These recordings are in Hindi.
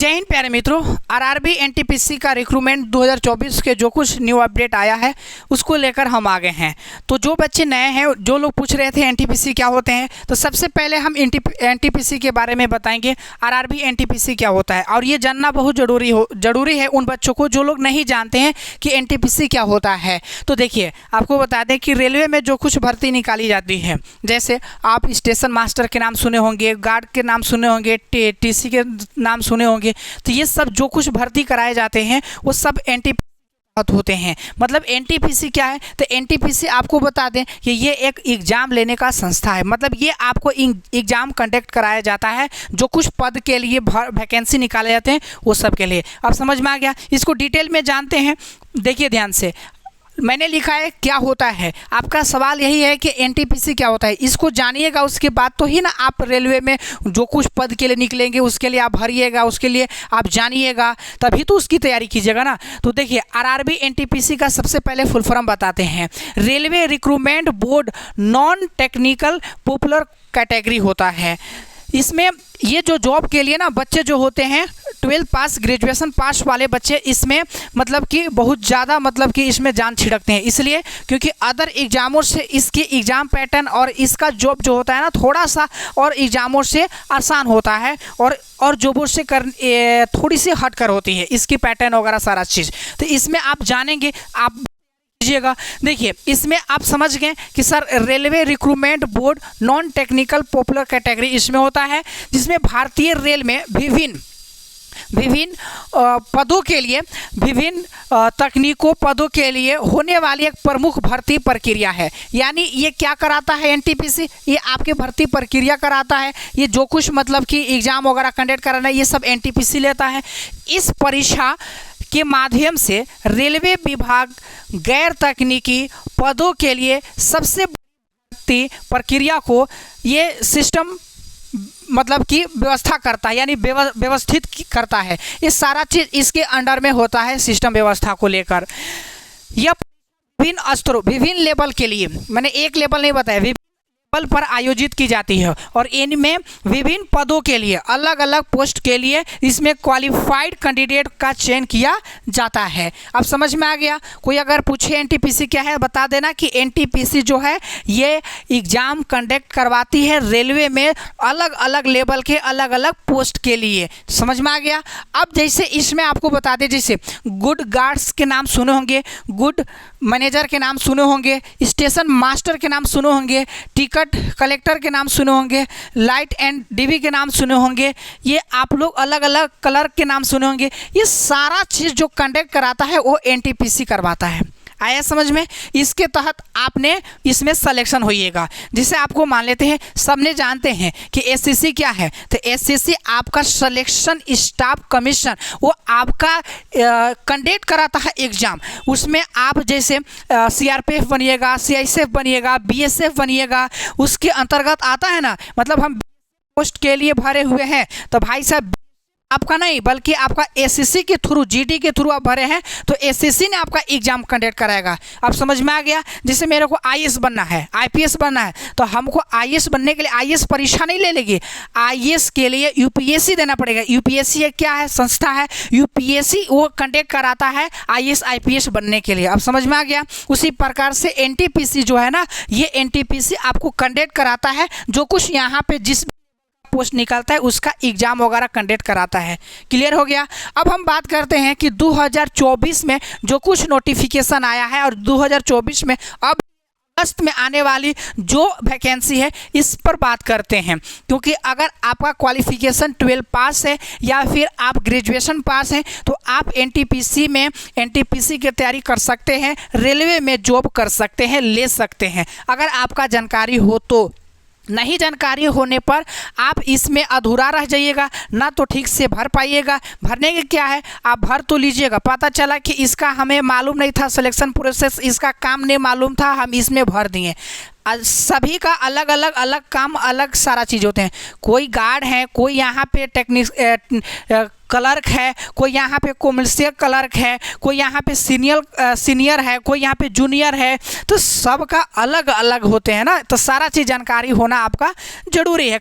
जय हिंद प्यारे मित्रों। आरआरबी एनटीपीसी का रिक्रूटमेंट 2024 के जो कुछ न्यू अपडेट आया है उसको लेकर हम आ गए हैं। तो जो बच्चे नए हैं, जो लोग पूछ रहे थे एनटीपीसी क्या होते हैं, तो सबसे पहले हम एनटीपीसी के बारे में बताएंगे। आरआरबी एनटीपीसी क्या होता है और ये जानना बहुत ज़रूरी है उन बच्चों को जो लोग नहीं जानते हैं कि एनटीपीसी क्या होता है। तो देखिए, आपको बता दें कि रेलवे में जो कुछ भर्ती निकाली जाती है, जैसे आप स्टेशन मास्टर के नाम सुने होंगे, गार्ड के नाम सुने होंगे, टीसी के नाम सुने होंगे, तो ये सब जो कुछ भर्ती कराए जाते हैं वो सब एनटीपीसी होते हैं। मतलब एनटीपीसी क्या है, तो एनटीपीसी आपको बता दें कि ये एक एग्ज़ाम लेने का संस्था है। मतलब ये आपको एग्ज़ाम कंडक्ट कराया जाता है, जो कुछ पद के लिए वैकेंसी निकाले जाते हैं वो सब के लिए। अब समझ में आ गया, इसको डिटेल में जानते हैं। देखिए ध्यान से, मैंने लिखा है क्या होता है। आपका सवाल यही है कि एनटीपीसी क्या होता है, इसको जानिएगा, उसके बाद तो ही ना आप रेलवे में जो कुछ पद के लिए निकलेंगे उसके लिए आप भरिएगा, उसके लिए आप जानिएगा, तभी तो उसकी तैयारी कीजिएगा ना। तो देखिए, आरआरबी एनटीपीसी का सबसे पहले फुल फॉर्म बताते हैं। Railway recruitment board non technical popular category होता है। इसमें ये जो जॉब के लिए ना बच्चे जो होते हैं 12 पास ग्रेजुएशन पास वाले बच्चे इसमें मतलब कि बहुत ज़्यादा मतलब कि इसमें जान छिड़कते हैं, इसलिए क्योंकि अदर एग्ज़ामों से इसकी एग्ज़ाम पैटर्न और इसका जॉब जो होता है ना थोड़ा सा और एग्ज़ामों से आसान होता है और जॉबों से थोड़ी सी हट कर होती है इसकी पैटर्न वगैरह सारा चीज़। तो इसमें आप जानेंगे, आप कीजिएगा। देखिए, इसमें आप समझ गए कि sir railway recruitment board non technical popular category इसमें होता है, जिसमें भारतीय रेल में विभिन्न पदों के लिए, विभिन्न तकनीकों पदों के लिए होने वाली एक प्रमुख भर्ती प्रक्रिया है। यानी ये क्या कराता है एनटीपीसी, ये आपके भर्ती प्रक्रिया कराता है। ये जो कुछ मतलब कि एग्ज़ाम वगैरह कंडक्ट कराना है ये सब एनटीपीसी लेता है। इस परीक्षा के माध्यम से रेलवे विभाग गैर तकनीकी पदों के लिए सबसे बड़ी प्रक्रिया को ये सिस्टम मतलब कि व्यवस्था करता है, यानी व्यवस्थित करता है। ये सारा चीज़ इसके अंडर में होता है सिस्टम व्यवस्था को लेकर। यह विभिन्न स्तरों, विभिन्न लेवल के लिए, मैंने एक लेवल नहीं बताया, लेवल पर आयोजित की जाती है और इनमें विभिन्न पदों के लिए, अलग अलग पोस्ट के लिए इसमें क्वालिफाइड कैंडिडेट का चयन किया जाता है। अब समझ में आ गया। कोई अगर पूछे एनटीपीसी क्या है, बता देना कि एनटीपीसी जो है ये एग्ज़ाम कंडक्ट करवाती है रेलवे में अलग अलग लेवल के अलग अलग पोस्ट के लिए। समझ में आ गया। अब जैसे इसमें आपको बता दें, जैसे गुड गार्ड्स के नाम सुने होंगे, गुड मैनेजर के नाम सुने होंगे, स्टेशन मास्टर के नाम सुने होंगे, टिकट कलेक्टर के नाम सुने होंगे, लाइट एंड डीबी के नाम सुने होंगे, ये आप लोग अलग अलग क्लर्क के नाम सुने होंगे। ये सारा चीज़ जो कंडक्ट कराता है वो एनटीपीसी करवाता है। आया समझ में। इसके तहत आपने इसमें सिलेक्शन होइएगा। जिसे आपको मान लेते हैं, सबने जानते हैं कि एससीसी क्या है, तो एससीसी आपका सिलेक्शन स्टाफ कमीशन, वो आपका कंडक्ट कराता है एग्ज़ाम। उसमें आप जैसे सीआरपीएफ बनिएगा, सीआईएसएफ बनिएगा, बीएसएफ बनिएगा, उसके अंतर्गत आता है ना। मतलब हम पोस्ट के लिए भरे हुए हैं तो भाई साहब आपका नहीं बल्कि आपका एससीसी के थ्रू, जीडी के थ्रू आप भरे हैं तो एससीसी ने आपका एग्जाम कंडक्ट कराएगा। अब समझ में आ गया। जैसे मेरे को आईएएस बनना है, आईपीएस बनना है, तो हमको आईएएस बनने के लिए आईएएस परीक्षा नहीं ले लेगी, आईएएस के लिए यूपीएससी देना पड़ेगा। यूपीएससी एक क्या है, संस्था है, यूपीएससी वो कंडक्ट कराता है आईएएस आईपीएस बनने के लिए। अब समझ में आ गया। उसी प्रकार से एनटीपीसी जो है ना, ये एनटीपीसी आपको कंडक्ट कराता है, जो कुछ यहाँ पे जिस पोस्ट निकलता है उसका एग्जाम वगैरह कंडक्ट कराता है। क्लियर हो गया। अब हम बात करते हैं कि 2024 में जो कुछ नोटिफिकेशन आया है और 2024 में अब अगस्त में आने वाली जो वैकेंसी है इस पर बात करते हैं। क्योंकि अगर आपका क्वालिफिकेशन 12 पास है या फिर आप ग्रेजुएशन पास हैं तो आप एनटीपीसी में एनटीपीसी की तैयारी कर सकते हैं, रेलवे में जॉब कर सकते हैं, ले सकते हैं, अगर आपका जानकारी हो तो। नहीं जानकारी होने पर आप इसमें अधूरा रह जाइएगा, ना तो ठीक से भर पाइएगा। भरने के क्या है, आप भर तो लीजिएगा, पता चला कि इसका हमें मालूम नहीं था, सिलेक्शन प्रोसेस इसका काम नहीं मालूम था, हम इसमें भर दिए। सभी का अलग अलग काम, अलग सारा चीज़ होते हैं। कोई गार्ड है, कोई यहाँ पे क्लर्क है, कोई यहाँ पे कॉमर्शियल क्लर्क है, कोई यहाँ पे सीनियर है, कोई यहाँ पे जूनियर है, तो सबका अलग अलग होते हैं ना। तो सारा चीज़ जानकारी होना आपका ज़रूरी है।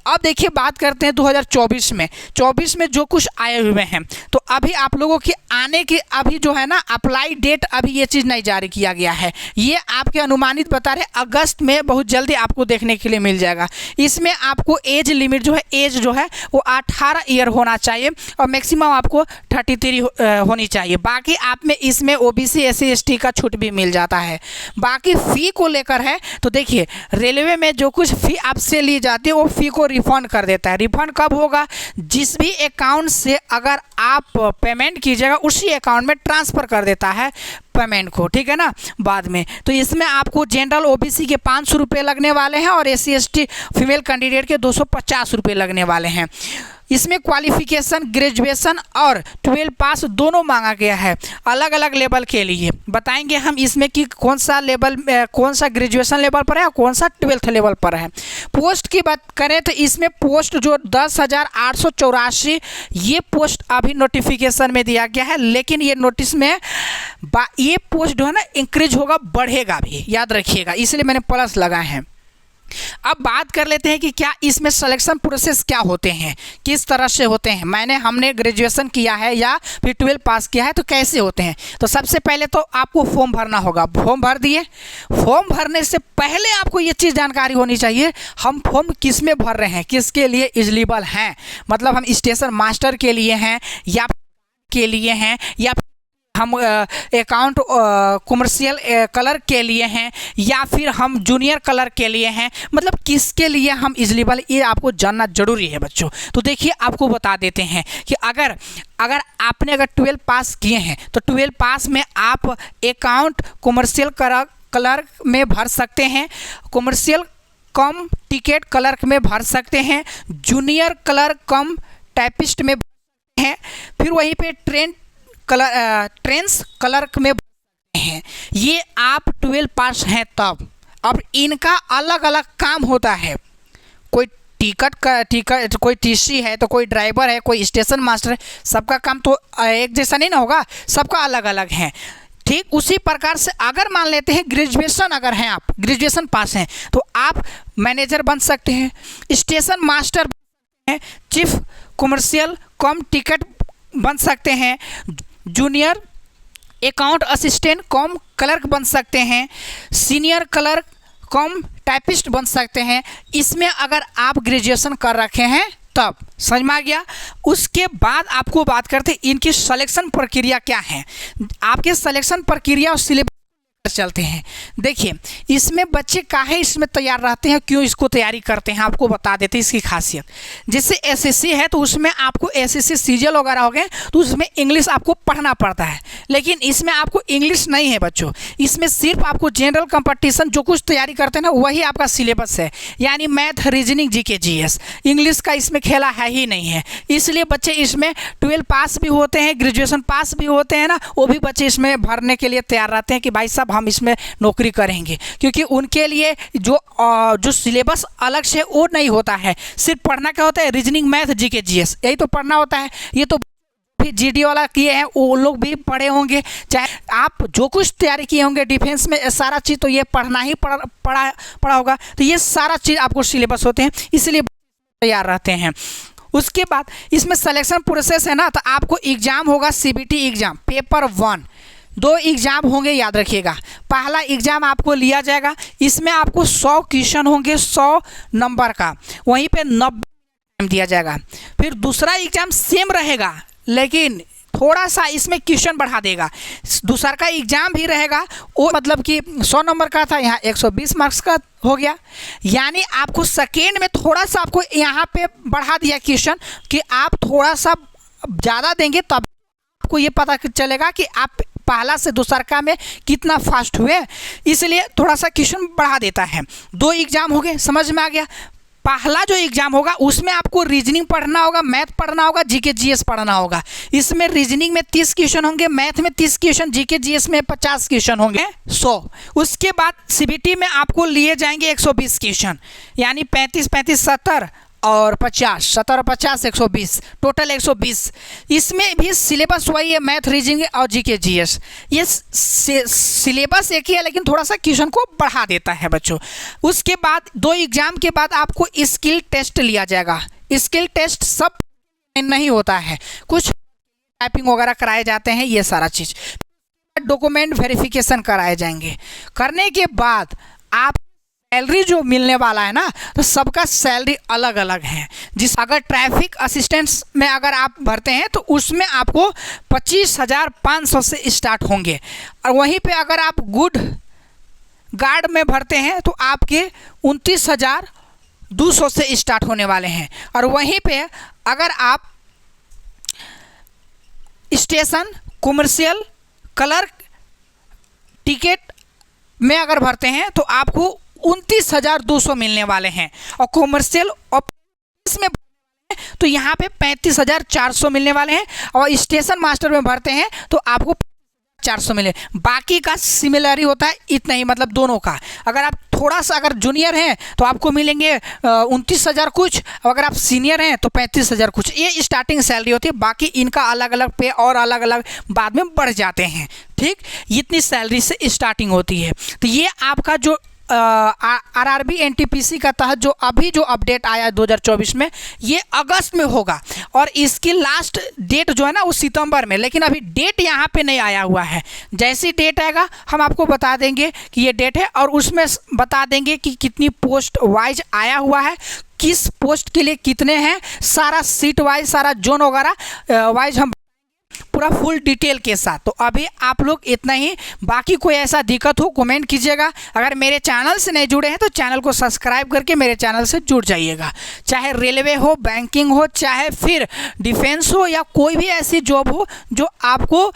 अब देखिए बात करते हैं 2024 में, 24 में जो कुछ आए हुए हैं। तो अभी आप लोगों की आने की अभी जो है ना अप्लाई डेट अभी ये चीज़ नहीं जारी किया गया है, ये आपके अनुमानित बता रहे अगस्त में बहुत जल्दी आपको देखने के लिए मिल जाएगा। इसमें आपको एज लिमिट जो है एज जो है वो 18 ईयर होना चाहिए और मैक्सिमम आपको 33 होनी चाहिए। बाकी आप में इसमें OBC SC ST का छूट भी मिल जाता है। बाकी फ़ी को लेकर है तो देखिए रेलवे में जो कुछ फ़ी आपसे ली जाती है वो फ़ी को रिफ़ंड कर देता है। रिफ़ंड कब होगा? जिस भी अकाउंट से अगर आप पेमेंट कीजिएगा उसी अकाउंट में ट्रांसफ़र कर देता है पेमेंट को, ठीक है ना, बाद में। तो इसमें आपको जनरल OBC के 500 रुपये लगने वाले हैं और SC ST फीमेल कैंडिडेट के 250 रुपये लगने वाले हैं। इसमें क्वालिफिकेशन ग्रेजुएशन और 12 पास दोनों मांगा गया है अलग अलग लेवल के लिए। बताएंगे हम इसमें कि कौन सा लेवल कौन सा ग्रेजुएशन लेवल पर है और कौन सा 12th लेवल पर है। पोस्ट की बात करें तो इसमें पोस्ट जो 10,884 ये पोस्ट अभी नोटिफिकेशन में दिया गया है, लेकिन ये नोटिस में ये पोस्ट जो है ना इंक्रीज होगा, बढ़ेगा भी, याद रखिएगा, इसलिए मैंने प्लस लगाए हैं। अब बात कर लेते हैं कि क्या इसमें सिलेक्शन प्रोसेस क्या होते हैं, किस तरह से होते हैं। हमने ग्रेजुएशन किया है या फिर 12 पास किया है तो कैसे होते हैं। तो सबसे पहले तो आपको फॉर्म भरना होगा। फॉर्म भर दिए। फॉर्म भरने से पहले आपको ये चीज़ जानकारी होनी चाहिए हम फॉर्म किस में भर रहे हैं, किसके लिए एलिजिबल हैं। मतलब हम स्टेशन मास्टर के लिए हैं या के लिए हैं या हम अकाउंट कॉमर्शियल कलर के लिए हैं या फिर हम जूनियर कलर के लिए हैं, मतलब किसके लिए हम एलिजिबल, ये आपको जानना जरूरी है बच्चों। तो देखिए आपको बता देते हैं कि अगर आपने 12 पास किए हैं तो 12 पास में आप अकाउंट कॉमर्शियल कलर में भर सकते हैं, कॉमर्शियल कम टिकट क्लर्क में भर सकते हैं, जूनियर कलर कम टाइपिस्ट में हैं, फिर वहीं पे ट्रेंस क्लर्क में हैं। ये आप 12 पास हैं तब। अब इनका अलग अलग काम होता है। कोई टिकट कोई TC है तो कोई ड्राइवर है, कोई स्टेशन मास्टर है, सबका काम तो एक जैसा नहीं ना होगा, सबका अलग अलग है। ठीक उसी प्रकार से अगर मान लेते हैं ग्रेजुएशन अगर हैं आप ग्रेजुएशन पास हैं तो आप मैनेजर बन सकते हैं, स्टेशन मास्टर हैं, चीफ कॉमर्शियल कम टिकट बन सकते हैं, जूनियर अकाउंट असिस्टेंट कम क्लर्क बन सकते हैं, सीनियर क्लर्क कम टाइपिस्ट बन सकते हैं। इसमें अगर आप ग्रेजुएशन कर रखे हैं तब, समझ में आ गया। उसके बाद आपको बात करते हैं इनकी सिलेक्शन प्रक्रिया क्या है। आपके सिलेक्शन प्रक्रिया और सिलेबस चलते हैं। देखिए इसमें बच्चे काहे इसमें तैयार रहते हैं, क्यों इसको तैयारी करते हैं, आपको बता देते हैं इसकी खासियत। जैसे SSC है तो उसमें आपको SSC सीजीएल वगैरह हो गए तो उसमें इंग्लिश आपको पढ़ना पड़ता है, लेकिन इसमें आपको इंग्लिश नहीं है बच्चों। इसमें सिर्फ आपको जनरल कंपटीशन जो कुछ तैयारी करते हैं ना वही आपका सिलेबस है, यानी math reasoning GK GS। English का इसमें खेला है ही नहीं है। इसलिए बच्चे इसमें 12 पास भी होते हैं, ग्रेजुएशन पास भी होते हैं ना, वो भी बच्चे इसमें भरने के लिए तैयार रहते हैं कि भाई साहब हम इसमें नौकरी करेंगे, क्योंकि उनके लिए जो सिलेबस अलग से वो नहीं होता है। सिर्फ पढ़ना क्या होता है, रीजनिंग मैथ GK GS यही तो पढ़ना होता है। ये तो GD वाला किए हैं वो लोग भी पढ़े होंगे, चाहे आप जो कुछ तैयारी किए होंगे डिफेंस में, सारा चीज़ तो ये पढ़ना ही पढ़ा होगा। तो ये सारा चीज़ आपको सिलेबस होते हैं, इसलिए तैयार रहते हैं। उसके बाद इसमें सिलेक्शन प्रोसेस है ना, तो आपको एग्ज़ाम होगा CBT एग्ज़ाम पेपर 1, 2 एग्ज़ाम होंगे, याद रखिएगा। पहला एग्ज़ाम आपको लिया जाएगा, इसमें आपको 100 क्वेश्चन होंगे 100 नंबर का, वहीं पे 90 दिया जाएगा। फिर दूसरा एग्ज़ाम सेम रहेगा लेकिन थोड़ा सा इसमें क्वेश्चन बढ़ा देगा। दूसरा का एग्ज़ाम भी रहेगा वो मतलब कि 100 नंबर का था, यहाँ 120 मार्क्स का हो गया, यानी आपको सेकेंड में थोड़ा सा आपको यहाँ पे बढ़ा दिया क्वेश्चन कि आप थोड़ा सा ज़्यादा देंगे तब आपको ये पता चलेगा कि आप पहला से दूसरा में कितना फास्ट हुए, इसलिए थोड़ा सा क्वेश्चन बढ़ा देता है। 2 एग्ज़ाम हो गए, समझ में आ गया। पहला जो एग्ज़ाम होगा उसमें आपको रीजनिंग पढ़ना होगा, मैथ पढ़ना होगा, GK GS पढ़ना होगा। इसमें रीजनिंग में 30 क्वेश्चन होंगे, मैथ में 30 क्वेश्चन, GK GS में 50 क्वेश्चन होंगे 100। उसके बाद CBT में आपको लिए जाएंगे 120 क्वेश्चन, यानी 35 35 70 और 50, 70 और 50 120, टोटल 120। इसमें भी सिलेबस वही है, मैथ, रीजनिंग और जीके जीएस। ये सिलेबस एक ही है लेकिन थोड़ा सा क्वेश्चन को बढ़ा देता है बच्चों। उसके बाद 2 एग्जाम के बाद आपको स्किल टेस्ट लिया जाएगा। स्किल टेस्ट सब नहीं होता है, कुछ टाइपिंग वगैरह कराए जाते हैं, ये सारा चीज़। डॉक्यूमेंट वेरिफिकेशन कराए जाएंगे। करने के बाद आप सैलरी जो मिलने वाला है ना, तो सबका सैलरी अलग अलग है। जिस अगर ट्रैफिक असिस्टेंट्स में अगर आप भरते हैं तो उसमें आपको 25,500 से स्टार्ट होंगे, और वहीं पे अगर आप गुड गार्ड में भरते हैं तो आपके 29,200 से स्टार्ट होने वाले हैं। और वहीं पे अगर आप स्टेशन, कमर्शियल, क्लर्क, टिकट में अगर भरते हैं तो आपको 29,200 मिलने वाले हैं। और कॉमर्शियल ऑफिस में तो यहाँ पे 35,400 मिलने वाले हैं। और स्टेशन मास्टर में भरते हैं तो आपको 400 मिले। बाकी का सिमिलर ही होता है, इतना ही, मतलब दोनों का। अगर आप थोड़ा सा अगर जूनियर हैं तो आपको मिलेंगे 29,000 कुछ, और अगर आप सीनियर हैं तो 35,000 कुछ। ये स्टार्टिंग सैलरी होती है, बाकी इनका अलग अलग पे और अलग अलग बाद में बढ़ जाते हैं। ठीक, इतनी सैलरी से स्टार्टिंग होती है। तो ये आपका जो आरआरबी एनटीपीसी का तहत जो अभी जो अपडेट आया है 2024 में, ये अगस्त में होगा। और इसकी लास्ट डेट जो है ना वो सितंबर में, लेकिन अभी डेट यहाँ पे नहीं आया हुआ है। जैसी डेट आएगा हम आपको बता देंगे कि ये डेट है, और उसमें बता देंगे कि कितनी पोस्ट वाइज आया हुआ है, किस पोस्ट के लिए कितने हैं, सारा सीट वाइज, सारा जोन वगैरह वाइज हम पूरा फुल डिटेल के साथ। तो अभी आप लोग इतना ही। बाकी कोई ऐसा दिक्कत हो कमेंट कीजिएगा। अगर मेरे चैनल से नहीं जुड़े हैं तो चैनल को सब्सक्राइब करके मेरे चैनल से जुड़ जाइएगा। चाहे रेलवे हो, बैंकिंग हो, चाहे फिर डिफेंस हो, या कोई भी ऐसी जॉब हो जो आपको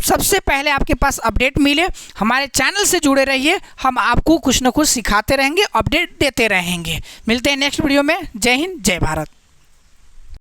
सबसे पहले आपके पास अपडेट मिले, हमारे चैनल से जुड़े रहिए। हम आपको कुछ न कुछ सिखाते रहेंगे, अपडेट देते रहेंगे। मिलते हैं नेक्स्ट वीडियो में। जय हिंद, जय भारत।